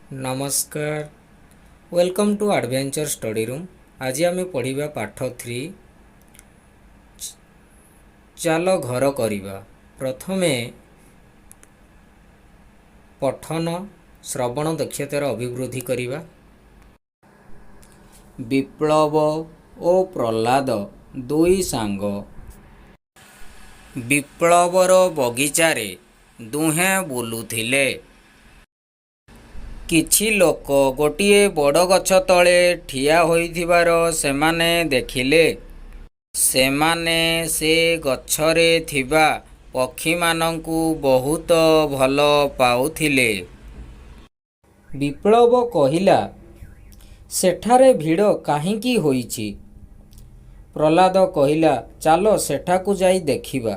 नमस्कार welcome to adventure study room. आज आम पढ़ा पाठ 3 चाल घर करवा। प्रथमे पठन श्रवण दक्षतार अभिवृद्धि करवा। विप्लव ओ प्रह्लाद दुई सांग। विप्लवर बगीचारे दुहें बुलुथिले। किछि लोक गोटिए बड़ गछ तले ठिया होइथिबार सेमाने देखिले। सेमाने से गछरे थिबा पक्षी मानंकु बहुत भल पाउथिले। विप्लव कहिला, सेठारे भिड़ काहींकी होइछि? प्रह्लाद कहिला, चालो सेठाकु जाई देखिबा।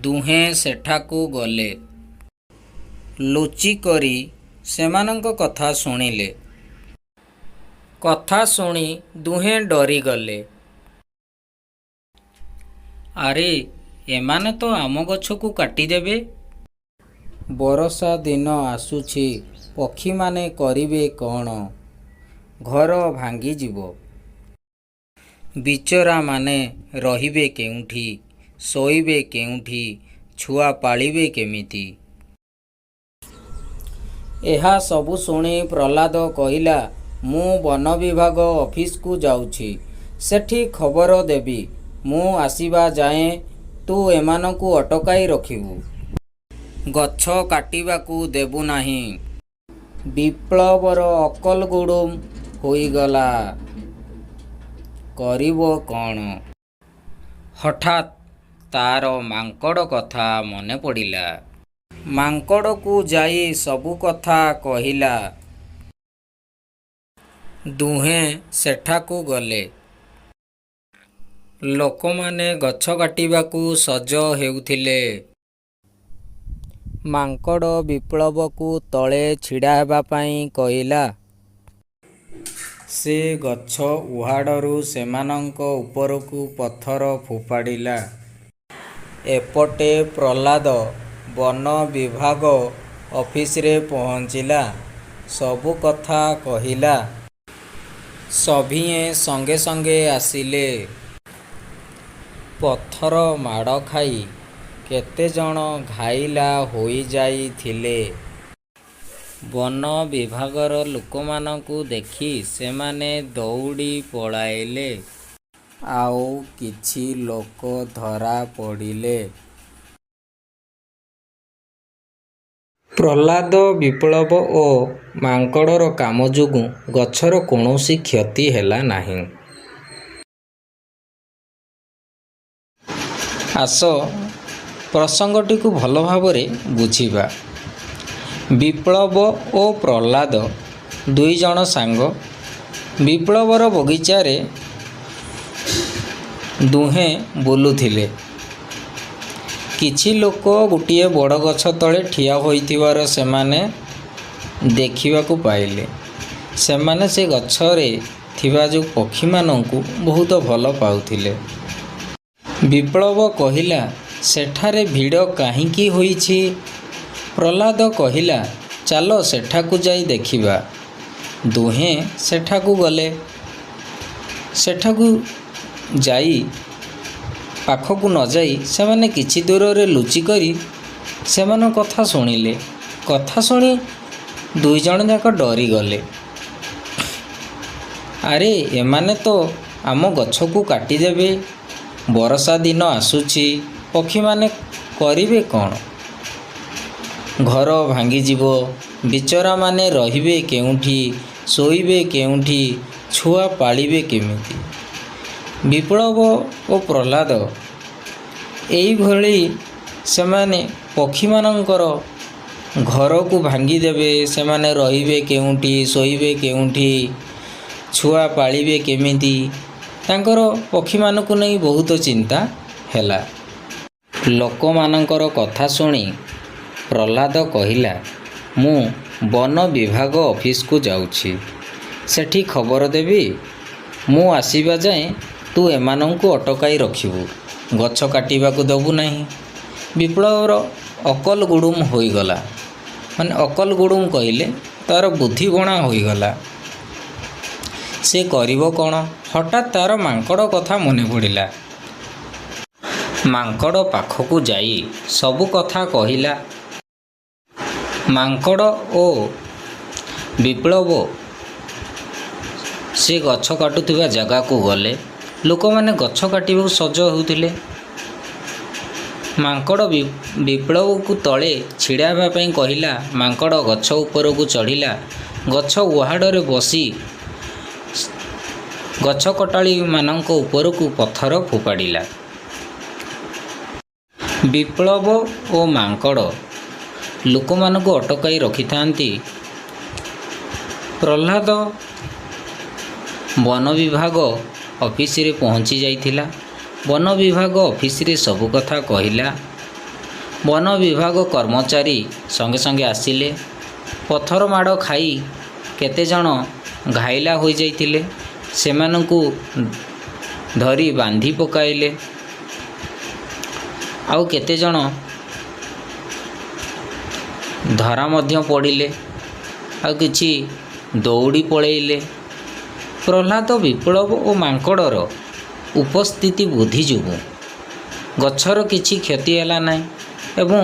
दुहें सेठाकु गले। लुचि करी सेमानंक कथा शुणिले। कथा शुणी दुहें डरी गले। आरे एमाने तो आम गछकु काटी देबे। बरसा दिन आसुछि, पक्षी माने करिवे कौन? घर भांगी जीवो। बिचरा माने रहिबे केउठी, सोइबे केउठी, छुआ पालिबे केमिति? ଏହା ସବୁ ଶୁଣି ପ୍ରହ୍ଲାଦ କହିଲା, ମୁଁ ବନ ବିଭାଗ ଅଫିସକୁ ଯାଉଛି, ସେଠି ଖବର ଦେବି। ମୁଁ ଆସିବା ଯାଏଁ ତୁ ଏମାନଙ୍କୁ ଅଟକାଇ ରଖିବୁ। ଗଛ କାଟିବାକୁ ଦେବୁ ନାହିଁ। ବିପ୍ଳବର ଅକଲ ଗୁଡୁମ ହୋଇଗଲା। କରିବ କ'ଣ? ହଠାତ୍ ତାର ମାଙ୍କଡ଼ କଥା ମନେ ପଡ଼ିଲା। ମାଙ୍କଡ଼କୁ ଯାଇ ସବୁ କଥା କହିଲା। ଦୁହେଁ ସେଠାକୁ ଗଲେ। ଲୋକମାନେ ଗଛ କାଟିବାକୁ ସଜ ହେଉଥିଲେ। ମାଙ୍କଡ଼ ବିପ୍ଳବକୁ ତଳେ ଛିଡ଼ା ହେବା ପାଇଁ କହିଲା। ସେ ଗଛ ଉହାଡ଼ରୁ ସେମାନଙ୍କ ଉପରକୁ ପଥର ଫୋପାଡ଼ିଲା। ଏପଟେ ପ୍ରହ୍ଲାଦ ବନ ବିଭାଗ ଅଫିସରେ ପହଞ୍ଚିଲା। ସବୁ କଥା କହିଲା। ସଭିଏଁ ସଙ୍ଗେ ସଙ୍ଗେ ଆସିଲେ। ପଥର ମାଡ଼ ଖାଇ କେତେଜଣ ଘାଇଲା ହୋଇଯାଇଥିଲେ। ବନ ବିଭାଗର ଲୋକମାନଙ୍କୁ ଦେଖି ସେମାନେ ଦୌଡ଼ି ପଳାଇଲେ। ଆଉ କିଛି ଲୋକ ଧରା ପଡ଼ିଲେ। ପ୍ରହ୍ଲାଦ, ବିପ୍ଳବ ଓ ମାଙ୍କଡ଼ର କାମ ଯୋଗୁଁ ଗଛର କୌଣସି କ୍ଷତି ହେଲା ନାହିଁ। ଆସ ପ୍ରସଙ୍ଗଟିକୁ ଭଲ ଭାବରେ ବୁଝିବା। ବିପ୍ଳବ ଓ ପ୍ରହ୍ଲାଦ ଦୁଇଜଣ ସାଙ୍ଗ। ବିପ୍ଳବର ବଗିଚାରେ ଦୁହେଁ ବୁଲୁଥିଲେ। କିଛି ଲୋକ ଗୋଟିଏ ବଡ଼ ଗଛ ତଳେ ଠିଆ ହୋଇଥିବାର ସେମାନେ ଦେଖିବାକୁ ପାଇଲେ। ସେମାନେ ସେ ଗଛରେ ଥିବା ଯେଉଁ ପକ୍ଷୀମାନଙ୍କୁ ବହୁତ ଭଲ ପାଉଥିଲେ। ବିପ୍ଳବ କହିଲା, ସେଠାରେ ଭିଡ଼ କାହିଁକି ହୋଇଛି? ପ୍ରହ୍ଲାଦ କହିଲା, ଚାଲ ସେଠାକୁ ଯାଇ ଦେଖିବା। ଦୁହେଁ ସେଠାକୁ ଗଲେ। ସେଠାକୁ ଯାଇ ପାଖକୁ ନ ଯାଇ ସେମାନେ କିଛି ଦୂରରେ ଲୁଚିକରି ସେମାନଙ୍କ କଥା ଶୁଣିଲେ। କଥା ଶୁଣି ଦୁଇଜଣ ଯାକ ଡରିଗଲେ। ଆରେ ଏମାନେ ତ ଆମ ଗଛକୁ କାଟିଦେବେ। ବର୍ଷା ଦିନ ଆସୁଛି, ପକ୍ଷୀମାନେ କରିବେ କ'ଣ? ଘର ଭାଙ୍ଗିଯିବ। ବିଚରାମାନେ ରହିବେ କେଉଁଠି, ଶୋଇବେ କେଉଁଠି, ଛୁଆ ପାଳିବେ କେମିତି? ବିପ୍ଳବ ଓ ପ୍ରହ୍ଲାଦ ଏଇଭଳି ସେମାନେ ପକ୍ଷୀମାନଙ୍କର ଘରକୁ ଭାଙ୍ଗିଦେବେ। ସେମାନେ ରହିବେ କେଉଁଠି, ଶୋଇବେ କେଉଁଠି, ଛୁଆ ପାଳିବେ କେମିତି? ତାଙ୍କର ପକ୍ଷୀମାନଙ୍କୁ ନେଇ ବହୁତ ଚିନ୍ତା ହେଲା। ଲୋକମାନଙ୍କର କଥା ଶୁଣି ପ୍ରହ୍ଲାଦ କହିଲା, ମୁଁ ବନ ବିଭାଗ ଅଫିସକୁ ଯାଉଛି, ସେଠି ଖବର ଦେବି। ମୁଁ ଆସିବା ଯାଏଁ ତୁ ଏମାନଙ୍କୁ ଅଟକାଇ ରଖିବୁ। ଗଛ କାଟିବାକୁ ଦେବୁ ନାହିଁ। ବିପ୍ଳବର ଅକଲ ଗୁଡୁମ ହୋଇଗଲା। ମାନେ ଅକଲ ଗୁଡ଼ୁମ୍ କହିଲେ ତା'ର ବୁଦ୍ଧି ବଣା ହୋଇଗଲା। ସେ କରିବ କ'ଣ? ହଠାତ୍ ତା'ର ମାଙ୍କଡ଼ କଥା ମନେ ପଡ଼ିଲା। ମାଙ୍କଡ଼ ପାଖକୁ ଯାଇ ସବୁ କଥା କହିଲା। ମାଙ୍କଡ଼ ଓ ବିପ୍ଳବ ସେ ଗଛ କାଟୁଥିବା ଜାଗାକୁ ଗଲେ। ଲୋକମାନେ ଗଛ କାଟିବାକୁ ସଜ ହେଉଥିଲେ। ମାଙ୍କଡ଼ ବିପ୍ଳବକୁ ତଳେ ଛିଡ଼ା ହେବା ପାଇଁ କହିଲା। ମାଙ୍କଡ଼ ଗଛ ଉପରକୁ ଚଢ଼ିଲା। ଗଛ ଉହାଡ଼ରେ ବସି ଗଛ କଟାଳିମାନଙ୍କ ଉପରକୁ ପଥର ଫୋପାଡ଼ିଲା। ବିପ୍ଳବ ଓ ମାଙ୍କଡ଼ ଲୋକମାନଙ୍କୁ ଅଟକାଇ ରଖିଥାନ୍ତି। ପ୍ରହ୍ଲାଦ ବନ ବିଭାଗ ଅଫିସରେ ପହଞ୍ଚି ଯାଇଥିଲା। ବନ ବିଭାଗ ଅଫିସରେ ସବୁ କଥା କହିଲା। ବନ ବିଭାଗ କର୍ମଚାରୀ ସଙ୍ଗେ ସଙ୍ଗେ ଆସିଲେ। ପଥର ମାଡ଼ ଖାଇ କେତେଜଣ ଘାଇଲା ହୋଇଯାଇଥିଲେ। ସେମାନଙ୍କୁ ଧରି ବାନ୍ଧି ପକାଇଲେ। ଆଉ କେତେଜଣ ଧରା ମଧ୍ୟ ପଡ଼ିଲେ। ଆଉ କିଛି ଦୌଡ଼ି ପଳେଇଲେ। ପ୍ରହ୍ଲାଦ ବିପ୍ଳବ ଓ ମାଙ୍କଡ଼ର ଉପସ୍ଥିତି ବୁଦ୍ଧି ଯୋଗୁଁ ଗଛର କିଛି କ୍ଷତି ହେଲା ନାହିଁ ଏବଂ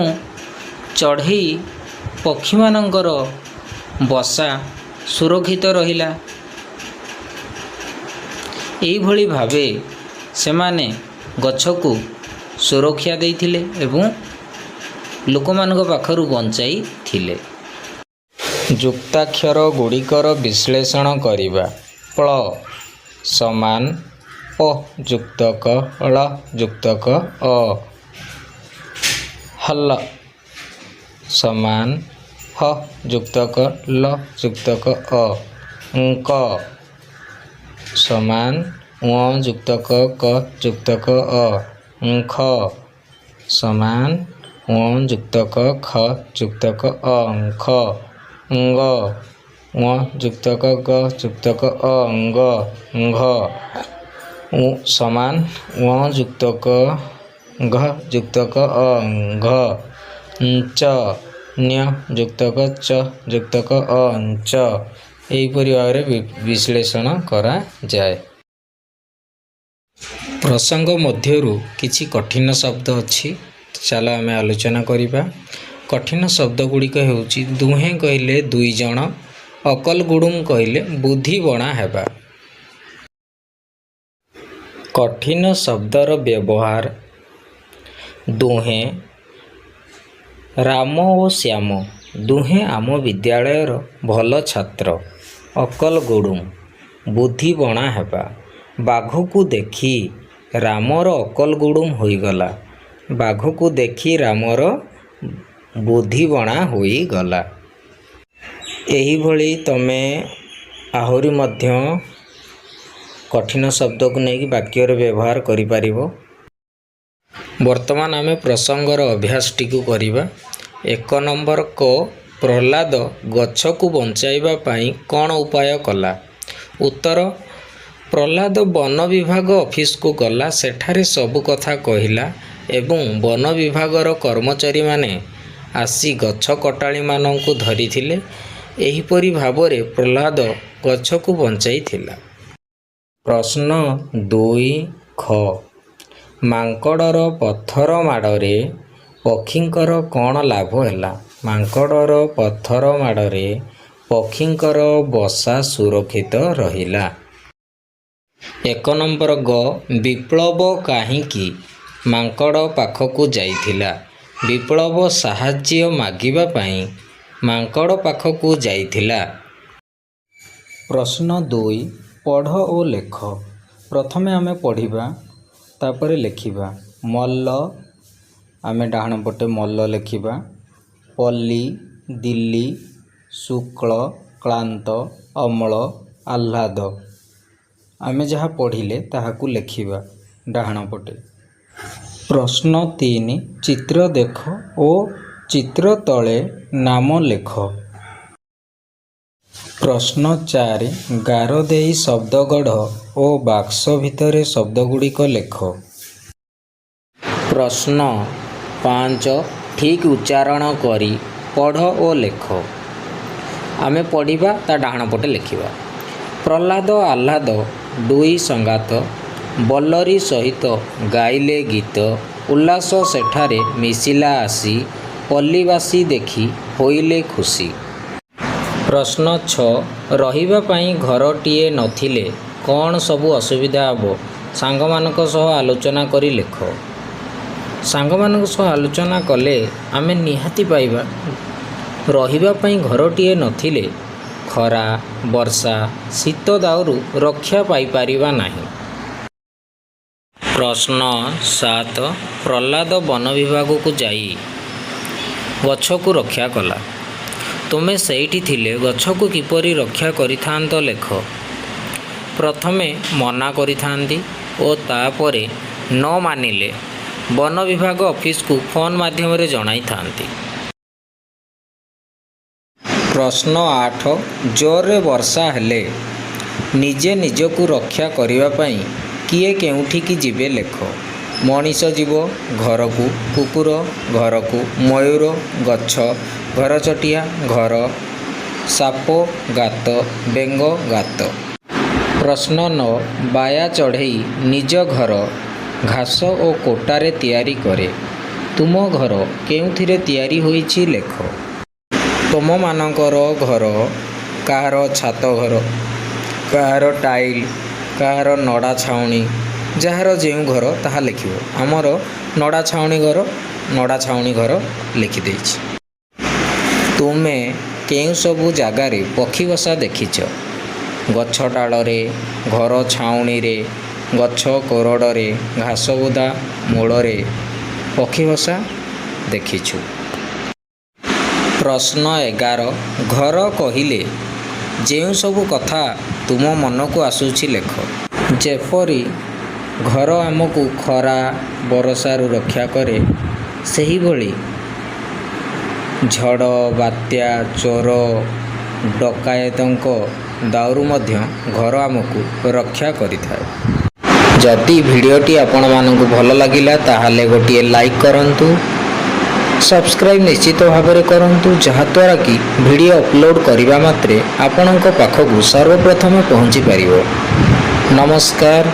ଚଢ଼େଇ ପକ୍ଷୀମାନଙ୍କର ବସା ସୁରକ୍ଷିତ ରହିଲା। ଏଇଭଳି ଭାବେ ସେମାନେ ଗଛକୁ ସୁରକ୍ଷା ଦେଇଥିଲେ ଏବଂ ଲୋକମାନଙ୍କ ପାଖରୁ ବଞ୍ଚାଇଥିଲେ। ଯୁକ୍ତାକ୍ଷର ଗୁଡ଼ିକର ବିଶ୍ଳେଷଣ କରିବା। ପ୍ଳ ସମାନ ପ ଯୁକ୍ତକ ଳ ଯୁକ୍ତକ ଅ। ହଲ ସମାନ ହ ଯୁକ୍ତକ ଲ ଯୁକ୍ତକ ଅ। ଙ୍କ ସମାନ ଙ ଯୁକ୍ତକ କ ଯୁକ୍ତକ ଅ। ଙ୍ଖ ସମାନ ଙ ଯୁକ୍ତକ ଖ ଯୁକ୍ତକ ଅ। ଙ୍ଖ। ଙ୍ଗ ଙ ଯୁକ୍ତକ ଗ ଯୁକ୍ତକ ଅ। ଙ୍ଗ। ଙ୍ଘ ସମାନ ଙ ଯୁକ୍ତକ ଘ ଯୁକ୍ତକ ଅ। ଙ୍ଘ। ଞ୍ଚ ନ୍ୟ ଯୁକ୍ତକ ଚ ଯୁକ୍ତକ ଅ। ଞ୍ଚ। ଏହିପରି ଭାବରେ ବିଶ୍ଳେଷଣ କରାଯାଏ। ପ୍ରସଙ୍ଗ ମଧ୍ୟରୁ କିଛି କଠିନ ଶବ୍ଦ ଅଛି। ଚାଲ ଆମେ ଆଲୋଚନା କରିବା। କଠିନ ଶବ୍ଦ ଗୁଡ଼ିକ ହେଉଛି ଦୁହେଁ କହିଲେ ଦୁଇ ଜଣ, ଅକଲ ଗୁଡ଼ୁମ୍ କହିଲେ ବୁଦ୍ଧି ବଣା ହେବା। କଠିନ ଶବ୍ଦର ବ୍ୟବହାର। ଦୁହେଁ ରାମ ଓ ଶ୍ୟାମ ଦୁହେଁ ଆମ ବିଦ୍ୟାଳୟର ଭଲ ଛାତ୍ର। ଅକଲ ଗୁଡ଼ୁମ୍ ବୁଦ୍ଧି ବଣା ହେବା। ବାଘକୁ ଦେଖି ରାମର ଅକଲ ଗୁଡ଼ୁମ୍ ହୋଇଗଲା। ବାଘକୁ ଦେଖି ରାମର ବୁଦ୍ଧି ବଣା ହୋଇଗଲା। ଏହିଭଳି ତମେ ଆହୁରି ମଧ୍ୟ କଠିନ ଶବ୍ଦକୁ ନେଇକି ବାକ୍ୟରେ ବ୍ୟବହାର କରିପାରିବ। ବର୍ତ୍ତମାନ ଆମେ ପ୍ରସଙ୍ଗର ଅଭ୍ୟାସଟିକୁ କରିବା। 1 ନମ୍ବର କ ପ୍ରହ୍ଲାଦ ଗଛକୁ ବଞ୍ଚାଇବା ପାଇଁ କ'ଣ ଉପାୟ କଲା? ଉତ୍ତର ପ୍ରହ୍ଲାଦ ବନ ବିଭାଗ ଅଫିସକୁ ଗଲା। ସେଠାରେ ସବୁ କଥା କହିଲା ଏବଂ ବନ ବିଭାଗର କର୍ମଚାରୀମାନେ ଆସି ଗଛ କଟାଳିମାନଙ୍କୁ ଧରିଥିଲେ। ଏହିପରି ଭାବରେ ପ୍ରହ୍ଲାଦ ଗଛକୁ ବଞ୍ଚାଇଥିଲା। ପ୍ରଶ୍ନ 2 ଖ ମାଙ୍କଡ଼ର ପଥର ମାଡ଼ରେ ପକ୍ଷୀଙ୍କର କ'ଣ ଲାଭ ହେଲା? ମାଙ୍କଡ଼ର ପଥର ମାଡ଼ରେ ପକ୍ଷୀଙ୍କର ବସା ସୁରକ୍ଷିତ ରହିଲା। 1 ନମ୍ବର ଗ ବିପ୍ଳବ କାହିଁକି ମାଙ୍କଡ଼ ପାଖକୁ ଯାଇଥିଲା? ବିପ୍ଳବ ସାହାଯ୍ୟ ମାଗିବା ପାଇଁ ମାଙ୍କଡ଼ ପାଖକୁ ଯାଇଥିଲା। ପ୍ରଶ୍ନ 2 ପଢ଼ ଓ ଲେଖ। ପ୍ରଥମେ ଆମେ ପଢ଼ିବା, ତାପରେ ଲେଖିବା। ମଲ୍ଲ, ଆମେ ଡାହାଣ ପଟେ ମଲ୍ଲ ଲେଖିବା। ପଲ୍ଲୀ, ଦିଲ୍ଲୀ, ଶୁକ୍ଳ, କ୍ଳାନ୍ତ, ଅମ୍ଳ, ଆହ୍ଲାଦ। ଆମେ ଯାହା ପଢ଼ିଲେ ତାହାକୁ ଲେଖିବା ଡାହାଣ ପଟେ। ପ୍ରଶ୍ନ 3 ଚିତ୍ର ଦେଖ ଓ ଚିତ୍ର ତଳେ ନାମ ଲେଖ। ପ୍ରଶ୍ନ 4 ଗାର ଦେଇ ଶବ୍ଦ ଗଢ଼ ଓ ବାକ୍ସ ଭିତରେ ଶବ୍ଦଗୁଡ଼ିକ ଲେଖ। ପ୍ରଶ୍ନ 5 ଠିକ୍ ଉଚ୍ଚାରଣ କରି ପଢ଼ ଓ ଲେଖ। ଆମେ ପଢ଼ିବା ତା ଡାହାଣ ପଟେ ଲେଖିବା। ପ୍ରହ୍ଲାଦ ଆହ୍ଲାଦ ଦୁଇ ସଙ୍ଗାତ, ବଲ୍ଲରୀ ସହିତ ଗାଇଲେ ଗୀତ, ଉଲ୍ଲାସ ସେଠାରେ ମିଶିଲା ଆସି, ପଲ୍ଲୀବାସୀ ଦେଖି ହୋଇଲେ ଖୁସି। ପ୍ରଶ୍ନ 6 ରହିବା ପାଇଁ ଘରଟିଏ ନଥିଲେ କ'ଣ ସବୁ ଅସୁବିଧା ହେବ? ସାଙ୍ଗମାନଙ୍କ ସହ ଆଲୋଚନା କରି ଲେଖ। ସାଙ୍ଗମାନଙ୍କ ସହ ଆଲୋଚନା କଲେ ଆମେ ନିହାତି ପାଇବା ରହିବା ପାଇଁ ଘରଟିଏ ନଥିଲେ ଖରା, ବର୍ଷା, ଶୀତ ଦାଉରୁ ରକ୍ଷା ପାଇପାରିବା ନାହିଁ। ପ୍ରଶ୍ନ 7 ପ୍ରହ୍ଲାଦ ବନ ବିଭାଗକୁ ଯାଇ ଗଛକୁ ରକ୍ଷା କଲା। ତୁମେ ସେଇଠି ଥିଲେ ଗଛକୁ କିପରି ରକ୍ଷା କରିଥାନ୍ତ ଲେଖ। ପ୍ରଥମେ ମନା କରିଥାନ୍ତି ଓ ତାପରେ ନ ମାନିଲେ ବନ ବିଭାଗ ଅଫିସକୁ ଫୋନ୍ ମାଧ୍ୟମରେ ଜଣାଇଥାନ୍ତି। ପ୍ରଶ୍ନ 8 ଜୋରରେ ବର୍ଷା ହେଲେ ନିଜେ ନିଜକୁ ରକ୍ଷା କରିବା ପାଇଁ କିଏ କେଉଁଠିକି ଯିବେ ଲେଖ। ମଣିଷ ଯିବ ଘରକୁ, କୁକୁର ଘରକୁ, ମୟୂର ଗଛ, ଘରଚଟିଆ ଘର, ସାପ ଗାତ, ବେଙ୍ଗ ଗାତ। ପ୍ରଶ୍ନ 9 ବାୟା ଚଢ଼େଇ ନିଜ ଘର ଘାସ ଓ କୋଟାରେ ତିଆରି କରେ। ତୁମ ଘର କେଉଁଥିରେ ତିଆରି ହୋଇଛି ଲେଖ। ତୁମମାନଙ୍କର ଘର କାହାର ଛାତ ଘର, କାହାର ଟାଇଲ, କାହାର ନଡ଼ା ଛାଉଣି, ଯାହାର ଯେଉଁ ଘର ତାହା ଲେଖିବ। ଆମର ନଡ଼ା ଛାଉଣି ଘର ଲେଖିଦେଇଛି। ତୁମେ କେଉଁ ସବୁ ଜାଗାରେ ପକ୍ଷୀ ବସା ଦେଖିଛ? ଗଛ ଡାଳରେ, ଘର ଛାଉଣିରେ, ଗଛ କୋରଡ଼ରେ, ଘାସବୁଦା ମୂଳରେ ପକ୍ଷୀ ବସା ଦେଖିଛୁ। ପ୍ରଶ୍ନ 11 ଘର କହିଲେ ଯେଉଁ ସବୁ କଥା ତୁମ ମନକୁ ଆସୁଛି ଲେଖ। ଯେପରି ଘର ଆମକୁ ଖରା ବରଷାରୁ ରକ୍ଷା କରେ, ସେହିଭଳି ଝଡ଼, ବାତ୍ୟା, ଚୋର, ଡକାୟତଙ୍କ ଦାଉରୁ ମଧ୍ୟ ଘର ଆମକୁ ରକ୍ଷା କରିଥାଏ। ଯଦି ଭିଡ଼ିଓଟି ଆପଣମାନଙ୍କୁ ଭଲ ଲାଗିଲା ତାହେଲେ ଗୋଟିଏ ଲାଇକ୍ କରନ୍ତୁ, ସବସ୍କ୍ରାଇବ୍ ନିଶ୍ଚିତ ଭାବରେ କରନ୍ତୁ, ଯାହାଦ୍ୱାରା କି ଭିଡ଼ିଓ ଅପଲୋଡ଼ କରିବା ମାତ୍ରେ ଆପଣଙ୍କ ପାଖକୁ ସର୍ବପ୍ରଥମେ ପହଞ୍ଚି ପାରିବ। ନମସ୍କାର,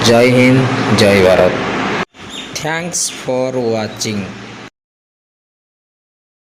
ଜୟ ହିନ୍ଦ, ଜୟ ଭାରତ। Thanks for watching.